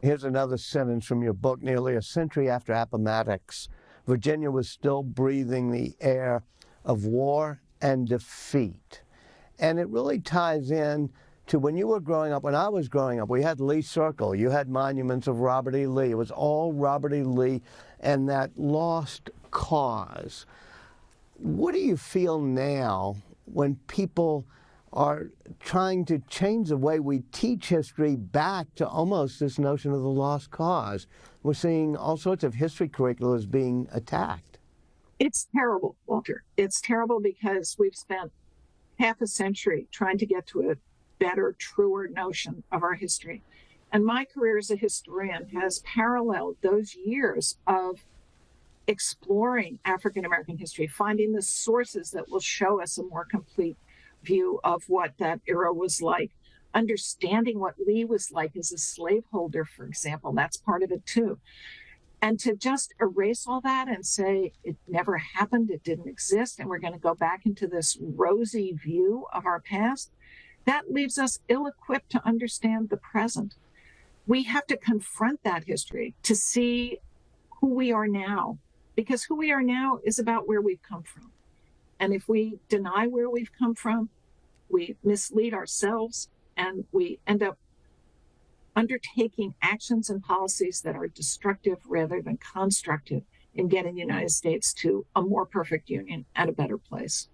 Here's another sentence from your book. Nearly a century after Appomattox, Virginia was still breathing the air of war and defeat. And it really ties in to when you were growing up. When I was growing up, we had Lee Circle. You had monuments of Robert E. Lee. It was all Robert E. Lee and that lost cause. What do you feel now when people are trying to change the way we teach history back to almost this notion of the lost cause? We're seeing all sorts of history curricula being attacked. It's terrible, Walter. It's terrible because we've spent half a century trying to get to a better, truer notion of our history. And my career as a historian has paralleled those years of exploring African-American history, finding the sources that will show us a more complete view of what that era was like, understanding what Lee was like as a slaveholder, for example. That's part of it too. And to just erase all that and say it never happened, it didn't exist, and we're going to go back into this rosy view of our past, that leaves us ill-equipped to understand the present. We have to confront that history to see who we are now, because who we are now is about where we've come from. And if we deny where we've come from, we mislead ourselves and we end up undertaking actions and policies that are destructive rather than constructive in getting the United States to a more perfect union and a better place.